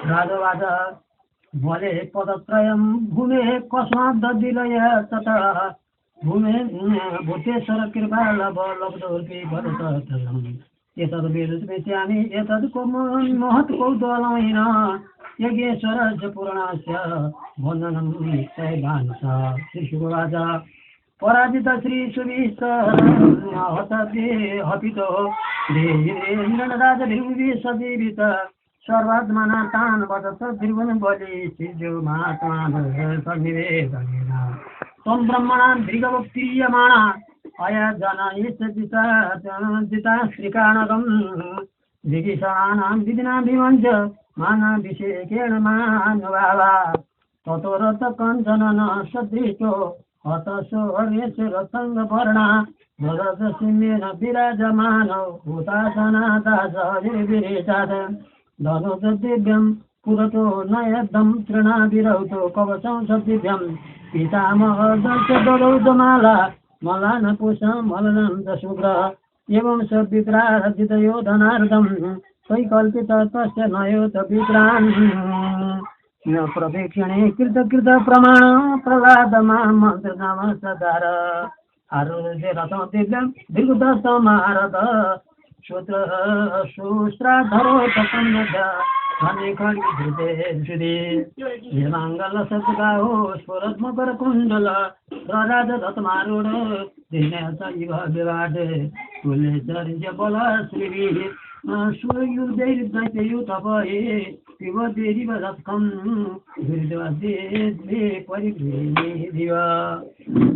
राजवाद भले पदत्रयं भूमे कस्मात् दद्दिलय ततः भूमे भूतेश्वर कृपा लब्धोर्पि भरतत्रयम् एतद् वेदस्मृत्यानि एतद् महत् कौतूहलेन यज्ञेश्वरस्य पुराणस्य वन्दनं सैवांस श्रीशुकवाच पराजित श्रीसुविष्ट हपितो देन्द्रराजभिर्भुवि सजीवित सर्वात्मना तान् वदत ध्रुवन् बलि सिजो महात्मान् सन्निवेदनेन त्वं ब्रह्मणां भृगवक्तीयमाणा अया जनयिता श्रीकाणकं जिगीषाणां विधिना विमञ्च मानाभिषेकेण मानुभावा ततो रथ कञ्चन सदृशो हतशो रसङ्गवर्णा वरदसिंहेन विराजमानो हुतासनादासविरेचात् धनुष दिव्यं पुरतो नयद्धं तृणाभिरौतो कवचं सदिव्यं पितामहदस्य दरौतमाला मलानपुषं मलनं दशुग्र एवं स विप्रार्जितयोधनार्थं वैकल्पित तस्य नयोत विप्रान् न प्रवेक्षणे कृत प्रमाण प्रह्लादमां मन्त्रनामसदार आरुह्य रथं दिव्यं दीर्घदशमारथ शुश्राधरोपन्नज मङ्गलसत्काहो स्फुरत्मकरकुण्डल प्रराजदत्तमारूढ दिनेशैव विवादे कुलेश्वर्य बल श्रीभिः सूर्युदैर्दैत्ययुतपये पिबदेरिव रथकं परिगृहीदिव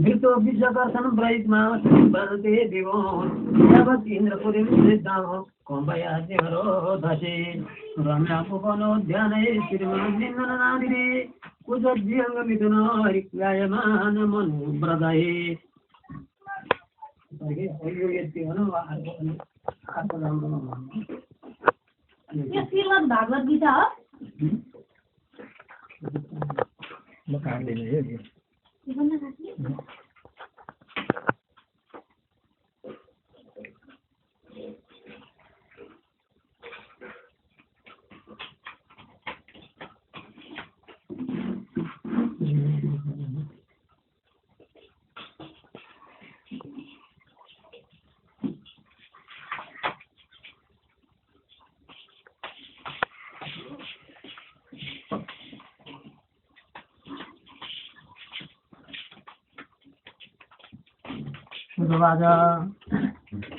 धृतो विजकर्षण ब्रैत्मा भरते दिवो यावत् इन्द्रपुरीं सिद्धं कम्पयाद्यरो दशे रम्यापुवनोद्याने श्रीमन्निन्दननादिरे कुजज्यङ्गमिथुन हरिक्लायमान मनुव्रतये यो श्रीमद् भागवत गीता हो?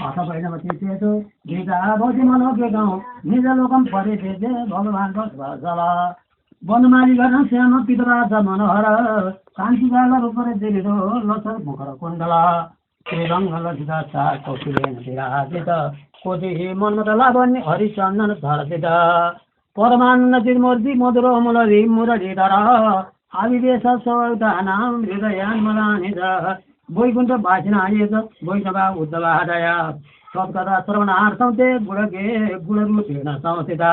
अथ वैनवती चेत् गीता भवति मनोज्ञ गाउँ निज लोकं परित्यज्य भगवान् जल वनमाली गर्न श्याम पितराज मनोहर कान्तिकाल रूपरे देविरो लसर मुखर कुण्डल श्रीरङ्गलसित सा कौशलेन विराजित कोटि मन्मथ लावण्य हरिचन्दन धरसित परमानन्द चिन्मूर्ति मधुर मुरली मुरलीधर आविवेश सौदानां हृदयान्मलानिध वैकुण्ठ वासिनायेत वैष्णवा उद्धवादय सत्कथा श्रवणार्थं ते गुणगे गुणरूपेण संस्थिता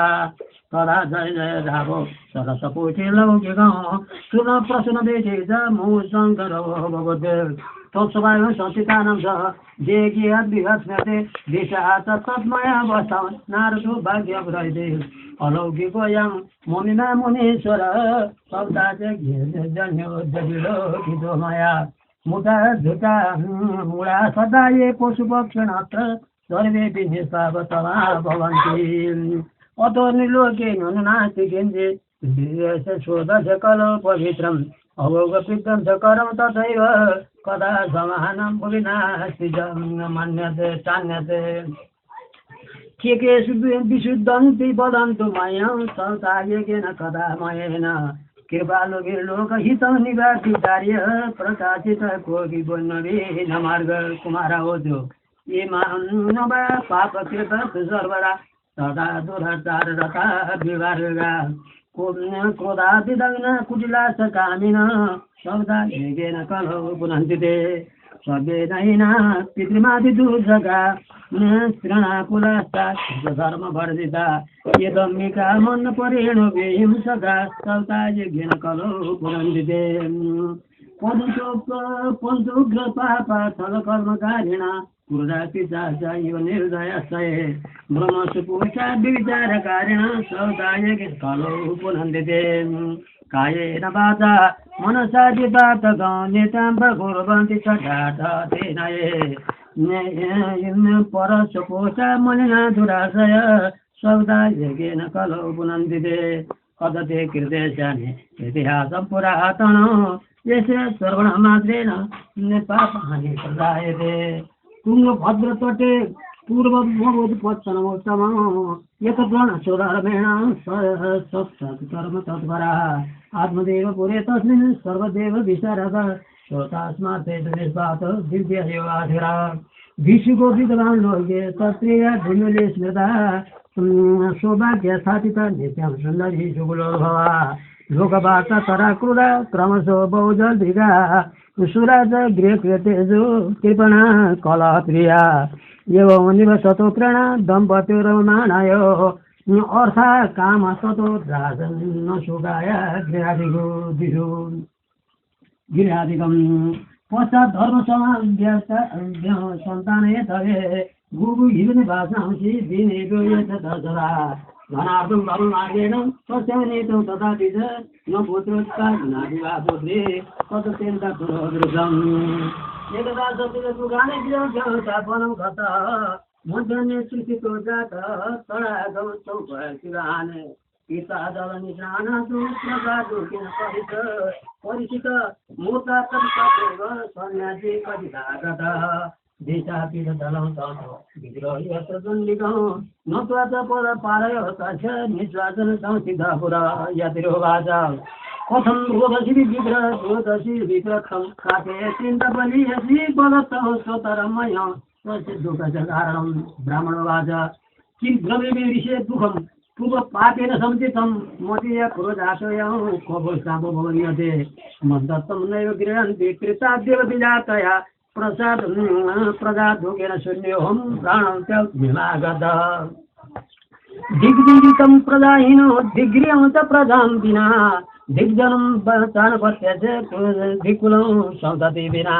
तदा जय जय रावो सरसपुटे लौकिकं सुन प्रसन्न देशे च मो शङ्करो भगवते तत्सभायां संस्थितानां सह देकीयद्विहस्मते दिशात् तन्मया वसं नारदो भाग्यव्रते अलौकिकोऽयं मुनिना मुनीश्वर शब्दाच जन्यो जटिलोकितो मया मुदा धुता मूला सदा ये पशुपक्षिणत्र सर्वेऽपि निष्पावतमा भवन्ति अतो निलोके नास्ति किञ्चित् शोधस्य कलो पवित्रम् अभोगपित्तं च करं तथैव कदा समानं भुविनास्ति मन्यते चान्यते के विशुद्धन्ति वदन्तु मह्यं संसार्येन कदा मयेन कृपालोकहितं निवासितार्य प्रकाशित कोटि वैष्णवे न मार्ग कुमारा होतो ये मानव पापकृत सर्वदा तदा दुराचार रता विवार्गा क्रोधादिदग्न कुटिलास कामिन शब्दा येन कलौ पुनन्ति ते सर्वेदैना पितृमादिदुर्जगा स्त्रीणाकुलास्ता धर्मवर्जिता यदम्बिका मन्नपरेण वेहिंसका सौता यज्ञेन कलौ पुनन्दिते पञ्चोग्र पापा छलकर्मकारिणा क्रोधातिचाचा इव निर्दयाशये ब्रह्मसुपुषा विचारकारिण सौदायके कलौ पुनन्दिते कायेन वाचा मनसा जितातकं नितं कुर्वन्ति सदातेनये परसुपोषा मलिना दुराशय सौदायकेन कलौ पुनन्दिते कदते कृतेशानि इतिहासं पुरातनो यस्य श्रवणमात्रेण पापानि प्रजायते तुङ्गभद्रतटे पूर्वोत्पत्सनमोत्तमं यतप्रणचोदर्मेण सत्कर्म तत्परः आत्मदेव पुरे तस्मिन् सर्वदेव विशारद श्रोतास्मार्थे निष्पात दिव्ययोगाधिरा भिषुको विद्वान् लोके तत्प्रिय धुमिले स्मृता सौभाग्य स्थापित नित्यं सुन्दरी सुकुलोद्भवा लोकवार्ता तराक्रुदा क्रमशो बहुजल्दिगा सुराज गृहकृतेजो कृपणा कलहप्रिया एवं निवसतो प्रणा दम्पत्योरमाणायो अर्था काम सतो राजन् सुगाय गृहादिकं पश्चात् धर्म समाज सन्ताने तवे गुरु हिरुनि भाषांसि दिनेभ्यो यथ दशरा धनार्थं धर्ममार्गेण तस्यानेतौ तथापि च न पुत्रोत्ता नादिवा पुत्रे तदत्यन्ता पुरोदृशम् एकदा सप्तदुगाने विजयस्थापनं गतः मध्याह्ने सृष्टितो जातः तडागं चौपशिवाने पिता जलनिष्णानातु प्रसादुकिन परिचित मूर्ता तत्तदेव सन्यासी कथितागतः देशापीडदलं ततो विद्रोही प्रदण्डिकं नत्वा च पदपारयो तस्य निश्वासन संसिद्धपुरा यतिरोवाच कथं रोदसी विप्रखं खाते चिन्तबलियसि बलतः स्वतरमय तस्य दुःखस्य कारणं ब्राह्मणोवाच किं भ्रमे विषये दुःखं पूर्वपापेन सञ्चितं मदीय क्रोधाशयं कवोष्टापो भवन्यते मद्दत्तं नैव गृह्णन्ति कृताद्यव विजातया प्रजादुकेन शून्योऽहं प्राणं त्यक्तुमागत दिग्विदितं प्रजाहीनो दिग्गृहं च प्रजां विना दिग्जनं चानपत्यस्य दिक्कुलं सन्तति विना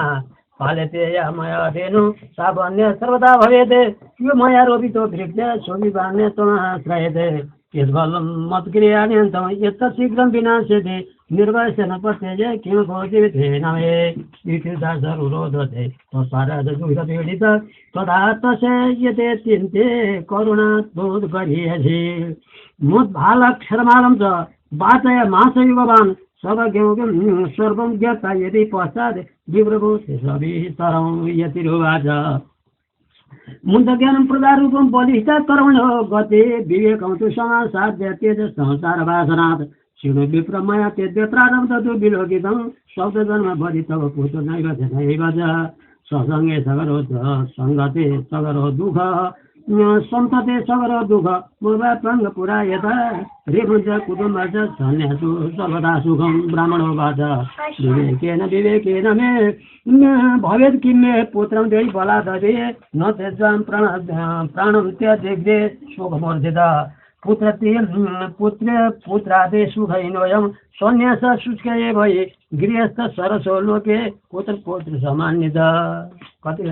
पाल्यते या मया धेनु सा वन्य सर्वदा भवेत् यो मया रोपितो वृक्ष शोभिवान्य त्वमाश्रयते यद्बलं मत्क्रियाण्यन्तं यत्तत् शीघ्रं विनाश्यते निर्वासन पत्यज किं भवति तेन मे इति दासरुरोधते तत्पारदुहितपीडित तदा तस्य यते चिन्ते करुणात्मोद्गरीयसि मुद्भालक्षरमालं च वाचय मासै भवान् सर्वज्ञं सर्वं ज्ञाता यदि पश्चात् विप्रभूति सविस्तरं यतिरुवाच मुन्दज्ञानं प्रदारूपं बलिष्ठ कर्मणो गते विवेकं तु समासाद्य तेज संसारवासनात् शिव विप्रमया तेद्यत्रादं ततु विलोकितं शब्दजन्म भरि तव पुत्र नैव नैव च ससङ्गे सगरो सङ्गते सगरो दुःख सन्तते सगरो दुःख पूर्वात्मङ्ग पुरायत रेमुञ्च कुटुम्ब च सन्यासु सर्वदा सुखं ब्राह्मणोवाच विवेकेन मे भवेत् किं मे पुत्रं देहि बलादपि न त्यज्वां प्राणं त्यजेग्रे शोकमर्जित पुत्रादे सुखैनोऽयं सन्न्यास शुष्कये भये गृहस्थ सरसो लोके पुत्र पौत्र समान्वित कति